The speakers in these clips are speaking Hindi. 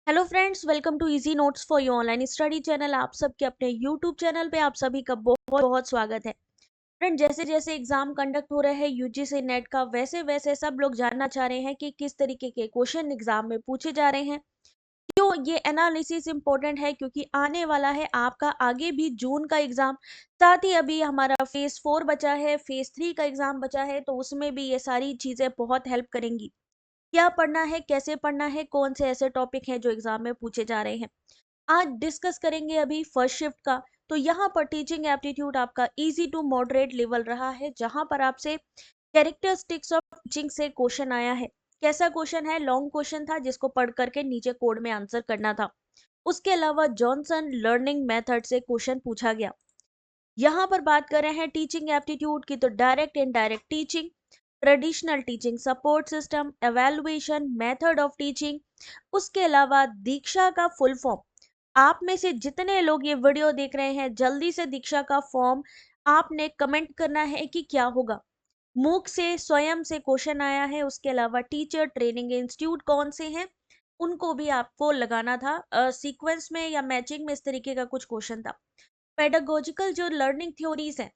Hello friends, welcome to easy notes for you online study channel. आप सबके अपने यूट्यूब चैनल पे आप सभी का बहुत बहुत स्वागत है। फ्रेंड, जैसे जैसे एग्जाम कंडक्ट हो रहे हैं यूजीसी नेट का, वैसे वैसे सब लोग जानना चाह रहे हैं कि किस तरीके के क्वेश्चन एग्जाम में पूछे जा रहे हैं। क्यों ये एनालिसिस इंपॉर्टेंट है? क्योंकि आने वाला है आपका आगे भी जून का एग्जाम। साथ ही अभी हमारा फेज 4 बचा है, फेज 3 का एग्जाम बचा है, तो उसमें भी ये सारी चीजें बहुत हेल्प करेंगी। क्या पढ़ना है, कैसे पढ़ना है, कौन से ऐसे टॉपिक हैं जो एग्जाम में पूछे जा रहे हैं, आज डिस्कस करेंगे अभी फर्स्ट शिफ्ट का। तो यहाँ पर टीचिंग एप्टीट्यूड आपका इजी टू मॉडरेट लेवल रहा है, जहां पर आपसे कैरेक्टरिस्टिक्स ऑफ टीचिंग से क्वेश्चन आया है। कैसा क्वेश्चन है? लॉन्ग क्वेश्चन था जिसको पढ़ करके नीचे कोड में आंसर करना था। उसके अलावा जॉनसन लर्निंग मेथड से क्वेश्चन पूछा गया। यहाँ पर बात कर रहे हैं टीचिंग एप्टीट्यूड की, तो direct indirect teaching, traditional teaching support system, evaluation, method of teaching. उसके अलावा दीक्षा का फुल फॉर्म। आप में से जितने लोग ये वीडियो देख रहे हैं, जल्दी से दीक्षा का फॉर्म आपने कमेंट करना है कि क्या होगा। मूक से स्वयं से क्वेश्चन आया है। उसके अलावा टीचर ट्रेनिंग इंस्टीट्यूट कौन से हैं, उनको भी आपको लगाना था सीक्वेंस में या मैचिंग में, इस तरीके का कुछ क्वेश्चन था। पेडागोजिकल जो लर्निंग थ्योरीज हैं,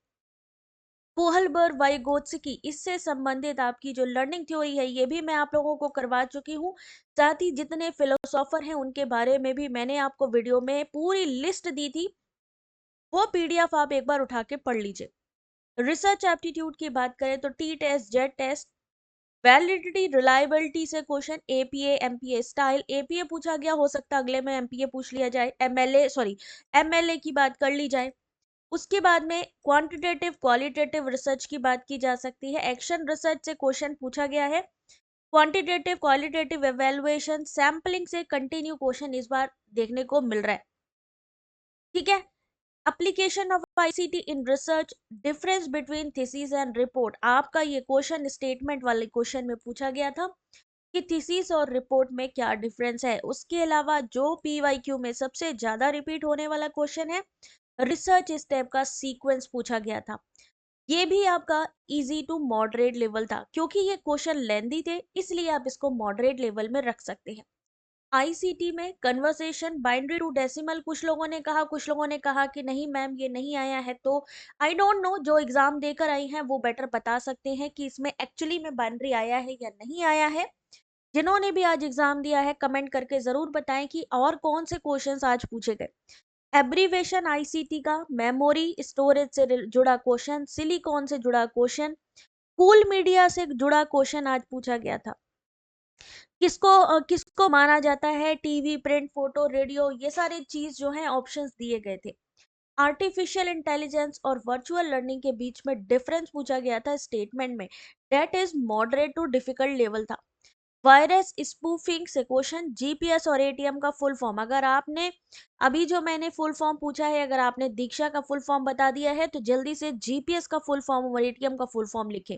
कोहलबर्ग, वाइगोत्स्की, इससे संबंधित आपकी जो लर्निंग थ्योरी है, ये भी मैं आप लोगों को करवा चुकी हूँ। साथ ही जितने फिलोसोफर हैं उनके बारे में भी मैंने आपको वीडियो में पूरी लिस्ट दी थी। वो पीडीएफ आप एक बार उठा के पढ़ लीजिए। रिसर्च एप्टीट्यूड की बात करें तो T test, Z test, validity, reliability से question, APA MPA style. APA पूछा गया, हो सकता है अगले में एमपीए पूछ लिया जाए। एमएलए की बात कर ली जाए। उसके बाद में क्वांटिटेटिव क्वालिटेटिव रिसर्च की बात की जा सकती है। एक्शन रिसर्च से क्वेश्चन पूछा गया है। क्वांटिटेटिव क्वालिटेटिव एवेल्युएशन सैम्पलिंग से कंटिन्यू क्वेश्चन इस बार देखने को मिल रहा है। ठीक है। Application of ICT in research, difference between thesis and report. आपका ये क्वेश्चन स्टेटमेंट वाले क्वेश्चन में पूछा गया था कि थीसिस और रिपोर्ट में क्या डिफरेंस है। उसके अलावा जो पीवाईक्यू में सबसे ज्यादा रिपीट होने वाला क्वेश्चन है, रिसर्च स्टेप का सीक्वेंस पूछा गया था। ये भी आपका इजी टू मॉडरेट लेवल था। क्योंकि ये क्वेश्चन लेंदी थे, इसलिए आप इसको मॉडरेट लेवल में रख सकते हैं। आईसीटी में कन्वर्सेशन बाइनरी टू डेसिमल, कुछ लोगों ने कहा, कुछ लोगों ने कहा कि नहीं मैम ये नहीं आया है। तो आई डोंट नो, जो एग्जाम देकर आई हैं वो बेटर बता सकते हैं कि इसमें एक्चुअली में बाइनरी आया है या नहीं आया है। जिन्होंने भी आज एग्जाम दिया है, कमेंट करके जरूर बताएं कि और कौन से क्वेश्चंस आज पूछे गए। एब्रीवेशन आईसीटी का, मेमोरी स्टोरेज से जुड़ा क्वेश्चन, सिलिकॉन से जुड़ा क्वेश्चन, कूल मीडिया से जुड़ा क्वेश्चन आज पूछा गया था। किसको माना जाता है टीवी, प्रिंट, फोटो, रेडियो, ये सारे चीज जो है ऑप्शंस दिए गए थे। आर्टिफिशियल इंटेलिजेंस और वर्चुअल लर्निंग के बीच में डिफरेंस पूछा गया था स्टेटमेंट में। That is moderate to difficult level था। वायरस स्पूफिंग से क्वेश्चन, जीपीएस और एटीएम का फुल फॉर्म। अगर आपने अभी जो मैंने फुल फॉर्म पूछा है, अगर आपने दीक्षा का फुल फॉर्म बता दिया है, तो जल्दी से जीपीएस का फुल फॉर्म और एटीएम का फुल फॉर्म लिखें।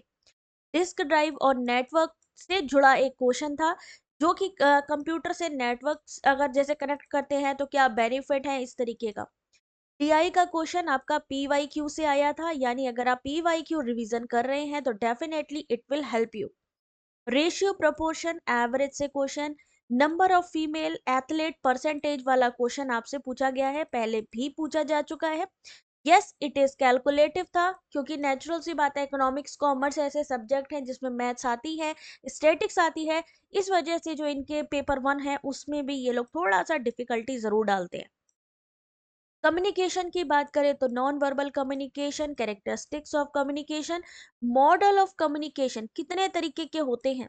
डिस्क ड्राइव और नेटवर्क से जुड़ा एक क्वेश्चन था, जो कि कंप्यूटर से नेटवर्क अगर जैसे कनेक्ट करते हैं तो क्या बेनिफिट है, इस तरीके का। टीआई का क्वेश्चन आपका पीवाईक्यू से आया था, यानी अगर आप पीवाईक्यू रिवीजन कर रहे हैं तो definitely it will help you. Ratio proportion average से question, number of female athlete percentage वाला क्वेश्चन आपसे पूछा गया है, पहले भी पूछा जा चुका है। यस इट इज कैलकुलेटिव था, क्योंकि नेचुरल सी बात है, इकोनॉमिक्स कॉमर्स ऐसे सब्जेक्ट हैं जिसमें मैथ्स आती है, स्टैटिक्स आती है। इस वजह से जो इनके पेपर 1 है उसमें भी ये लोग थोड़ा सा डिफिकल्टी जरूर डालते हैं। कम्युनिकेशन की बात करें तो non verbal communication, characteristics of communication, model of communication कितने तरीके के होते हैं,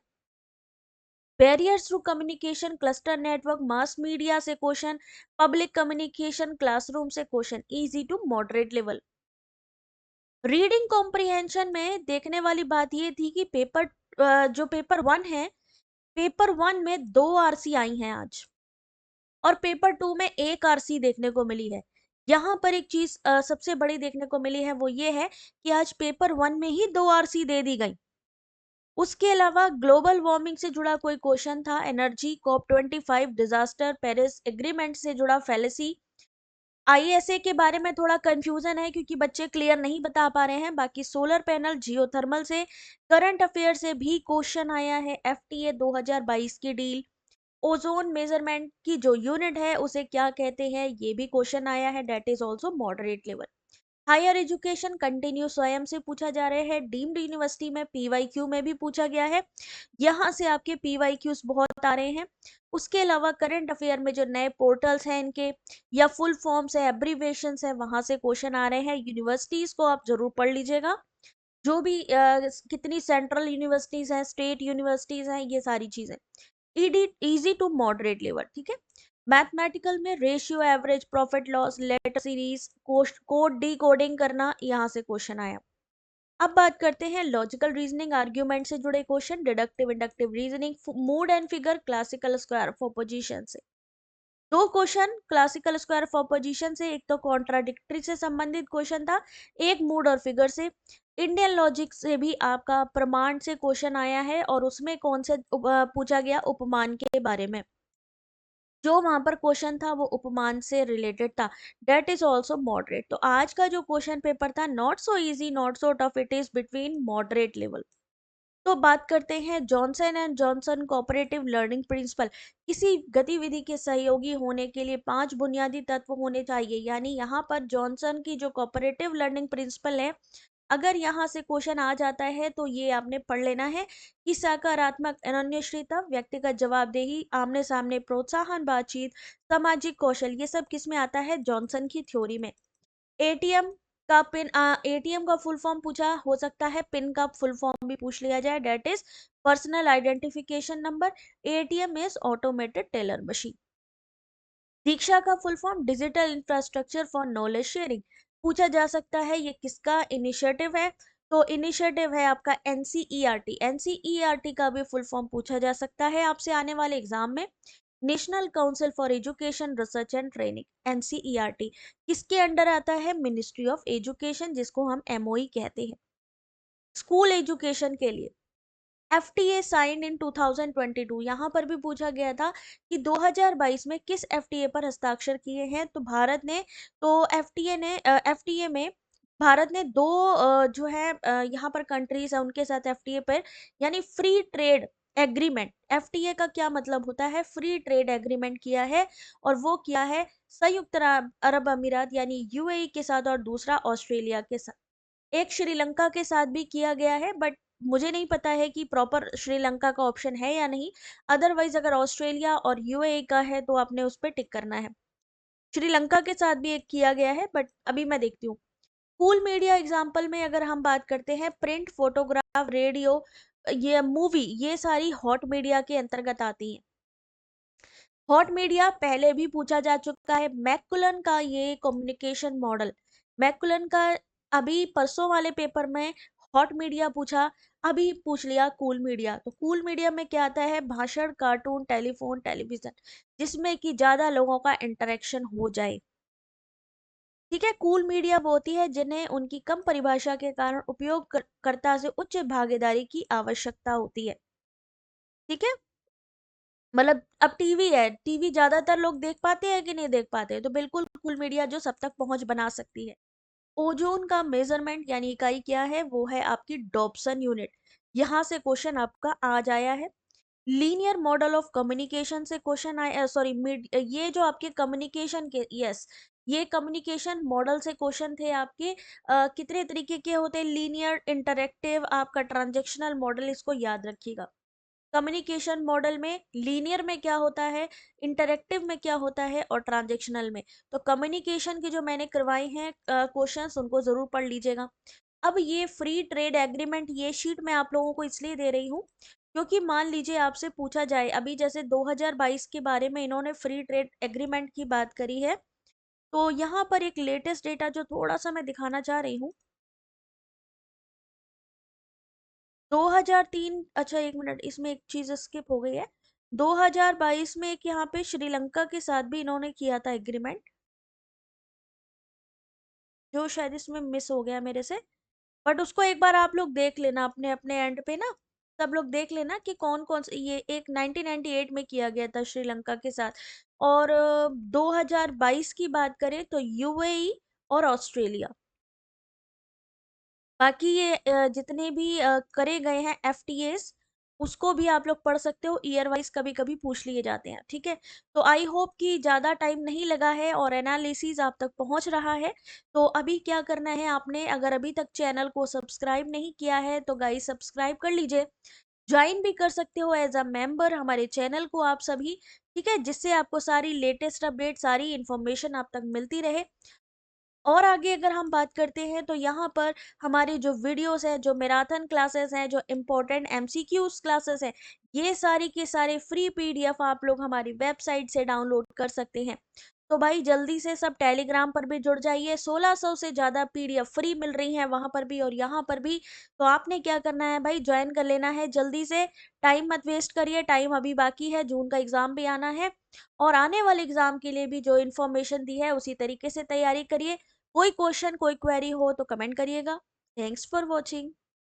barriers to communication, cluster network, mass media से क्वेश्चन, पब्लिक कम्युनिकेशन, क्लासरूम से question, easy to moderate level. Reading comprehension में देखने वाली बात ये थी कि जो पेपर 1 है, पेपर 1 में 2 आरसी आई हैं आज, और पेपर 2 में 1 आरसी देखने को मिली है। यहाँ पर एक चीज सबसे बड़ी देखने को मिली है, वो ये है कि आज पेपर 1 में ही 2 आरसी दे दी गई। उसके अलावा ग्लोबल वार्मिंग से जुड़ा कोई क्वेश्चन था, energy, COP25, disaster, Paris agreement से जुड़ा फैलेसी। आईएसए के बारे में थोड़ा कंफ्यूजन है, क्योंकि बच्चे क्लियर नहीं बता पा रहे हैं। बाकी सोलर पैनल, जियोथर्मल से, करंट अफेयर से भी क्वेश्चन आया है, एफटीए 2022 की डील, ओजोन मेजरमेंट की जो यूनिट है उसे क्या कहते हैं, ये भी क्वेश्चन आया है, that is also moderate level. Higher education continue Swayam से पूछा जा रहा है, डीम्ड यूनिवर्सिटी में पीवाईक्यू में भी पूछा गया है, यहाँ से आपके पीवाईक्यूज बहुत आ रहे हैं। उसके अलावा करंट अफेयर में जो नए पोर्टल्स हैं इनके या फुल फॉर्म्स है, एब्रीवेशंस है, वहां से क्वेश्चन आ रहे हैं। यूनिवर्सिटीज को आप जरूर पढ़ लीजिएगा, जो भी कितनी सेंट्रल यूनिवर्सिटीज हैं, स्टेट यूनिवर्सिटीज हैं, ये सारी चीजें। इजी टू मॉडरेट लेवल, ठीक है। मैथमेटिकल में ratio, average, profit loss, letter series, code decoding करना, यहाँ से क्वेश्चन आया। अब बात करते हैं लॉजिकल रीजनिंग, आर्ग्यूमेंट से जुड़े question, deductive inductive reasoning, mood and figure, classical square of opposition से। दो question classical square of opposition से, एक तो कॉन्ट्राडिक्टरी से संबंधित क्वेश्चन था, एक मूड और फिगर से। इंडियन लॉजिक से भी आपका प्रमाण से क्वेश्चन आया है और उसमें कौन से पूछा गया, उपमान के बारे में। जो वहां पर क्वेश्चन था वो उपमान से रिलेटेड था, डेट इज ऑल्सो मॉडरेट। तो आज का जो क्वेश्चन पेपर था, not so easy not so tough, it is between moderate level. तो बात करते हैं Johnson and Johnson cooperative learning principle. किसी गतिविधि के सहयोगी होने के लिए 5 बुनियादी तत्व होने चाहिए, यानी यहाँ पर जॉनसन की जो कोऑपरेटिव लर्निंग प्रिंसिपल है, अगर यहाँ से क्वेश्चन आ जाता है तो ये आपने पढ़ लेना है कि सकारात्मक अनन्यश्रिता, व्यक्तिगत जवाबदेही, आमने सामने प्रोत्साहन, बातचीत, सामाजिक कौशल, ये सब किस में आता है, जॉनसन की थ्योरी में। एटीएम का पिन, एटीएम का फुल फॉर्म पूछा हो सकता है, पिन का फुल फॉर्म भी पूछ लिया जाए, that is personal identification number. ATM is automated teller machine. Diksha का full form digital infrastructure for knowledge sharing, पूछा जा सकता है ये किसका इनिशिएटिव है, तो इनिशिएटिव है आपका एनसीईआरटी। एनसीईआरटी का भी फुल फॉर्म पूछा जा सकता है आपसे आने वाले एग्जाम में। National council for education research and training, NCERT किसके अंडर आता है, मिनिस्ट्री ऑफ एजुकेशन, जिसको हम एमओई कहते हैं। स्कूल एजुकेशन के लिए एफटीए साइंड इन 2022, यहाँ पर भी पूछा गया था कि 2022 में किस एफटीए पर हस्ताक्षर किए हैं, तो भारत ने, तो एफटीए में भारत ने दो जो है यहाँ पर कंट्रीज है उनके साथ एफटीए पर, यानी फ्री ट्रेड एग्रीमेंट। एफटीए का क्या मतलब होता है, फ्री ट्रेड एग्रीमेंट किया है, और वो किया है संयुक्त अरब अमीरात यानी यूएई के साथ, और दूसरा ऑस्ट्रेलिया के साथ। एक श्रीलंका के साथ भी किया गया है, बट मुझे नहीं पता है कि प्रॉपर श्रीलंका का ऑप्शन है या नहीं। अदरवाइज अगर ऑस्ट्रेलिया और यूएई का है तो आपने उस पर टिक करना है। श्रीलंका के साथ भी एक किया गया है, बट अभी मैं देखती हूँ। कूल मीडिया एग्जाम्पल में अगर हम बात करते हैं, प्रिंट, फोटोग्राफ, रेडियो, ये मूवी, ये सारी हॉट मीडिया के अंतर्गत आती हैं। हॉट मीडिया पहले भी पूछा जा चुका है, मैकुलन का ये कम्युनिकेशन मॉडल, मैकुलन का अभी परसों वाले पेपर में हॉट मीडिया पूछा, अभी पूछ लिया कूल मीडिया। तो कूल मीडिया में क्या आता है, भाषण, कार्टून, टेलीफोन, टेलीविजन, जिसमें कि ज्यादा लोगों का इंटरेक्शन हो जाए। ठीक है, कूल मीडिया वो होती है जिन्हें उनकी कम परिभाषा के कारण उपयोगकर्ता से उच्च भागीदारी की आवश्यकता होती है। ठीक है, मतलब अब टीवी है, टीवी ज्यादातर लोग देख पाते हैं कि नहीं देख पाते, तो बिल्कुल कूल मीडिया जो सब तक पहुंच बना सकती है। ओजोन का मेजरमेंट यानी इकाई क्या है, वो है आपकी डॉप्सन यूनिट। यहाँ से क्वेश्चन आपका आ जाया है। लीनियर मॉडल ऑफ कम्युनिकेशन से क्वेश्चन आए, सॉरी, ये जो आपके कम्युनिकेशन के, यस, ये कम्युनिकेशन मॉडल से क्वेश्चन थे आपके। कितने तरीके के होते हैं, लीनियर, इंटरेक्टिव, आपका ट्रांजेक्शनल मॉडल, इसको याद रखिएगा। कम्युनिकेशन मॉडल में लीनियर में क्या होता है, इंटरेक्टिव में क्या होता है, और ट्रांजेक्शनल में। तो कम्युनिकेशन की जो मैंने करवाई हैं क्वेश्चंस, उनको जरूर पढ़ लीजिएगा। अब ये फ्री ट्रेड एग्रीमेंट, ये शीट मैं आप लोगों को इसलिए दे रही हूँ क्योंकि मान लीजिए आपसे पूछा जाए, अभी जैसे 2022 के बारे में इन्होंने फ्री ट्रेड एग्रीमेंट की बात करी है, तो यहाँ पर एक लेटेस्ट डेटा जो थोड़ा सा मैं दिखाना चाह रही हूँ। 2003, अच्छा एक मिनट, इसमें एक चीज स्किप हो गई है। 2022 में एक यहाँ पे श्रीलंका के साथ भी इन्होंने किया था एग्रीमेंट, जो शायद इसमें मिस हो गया मेरे से। बट उसको एक बार आप लोग देख लेना अपने अपने एंड पे ना, सब लोग देख लेना कि कौन कौन से, ये एक 1998 में किया गया था श्रीलंका के साथ, और 2022 की बात करें तो यूएई और ऑस्ट्रेलिया। बाकी ये जितने भी करे गए हैं एफटीएस, उसको भी आप लोग पढ़ सकते हो, ईयर वाइज कभी-कभी पूछ लिए जाते हैं, ठीक है? तो आई होप कि ज़्यादा टाइम नहीं लगा है और एनालिसिस आप तक पहुँच रहा है। तो अभी क्या करना है आपने, अगर अभी तक चैनल को सब्सक्राइब नहीं किया है तो गाइस सब्सक्राइब कर लीजिए। जॉइन भी कर सकते हो एज़ अ मेंबर हमारे चैनल को आप सभी, ठीक है? जिससे आपको सारी लेटेस्ट अपडेट, सारी इन्फॉर्मेशन आप तक मिलती रहे। और आगे अगर हम बात करते हैं तो यहाँ पर हमारी जो वीडियोस हैं, जो मैराथन क्लासेस हैं, जो इम्पोर्टेंट एमसीक्यूज क्लासेस हैं, ये सारी के सारे फ्री पीडीएफ आप लोग हमारी वेबसाइट से डाउनलोड कर सकते हैं। तो भाई जल्दी से सब टेलीग्राम पर भी जुड़ जाइए, 1600 से ज़्यादा पीडीएफ फ्री मिल रही हैं वहाँ पर भी और यहाँ पर भी। तो आपने क्या करना है भाई, ज्वाइन कर लेना है जल्दी से, टाइम मत वेस्ट करिए, टाइम अभी बाकी है, जून का एग्ज़ाम भी आना है और आने वाले एग्ज़ाम के लिए भी जो इन्फॉर्मेशन दी है उसी तरीके से तैयारी करिए। कोई क्वेश्चन, कोई क्वेरी हो तो कमेंट करिएगा। Thanks for watching.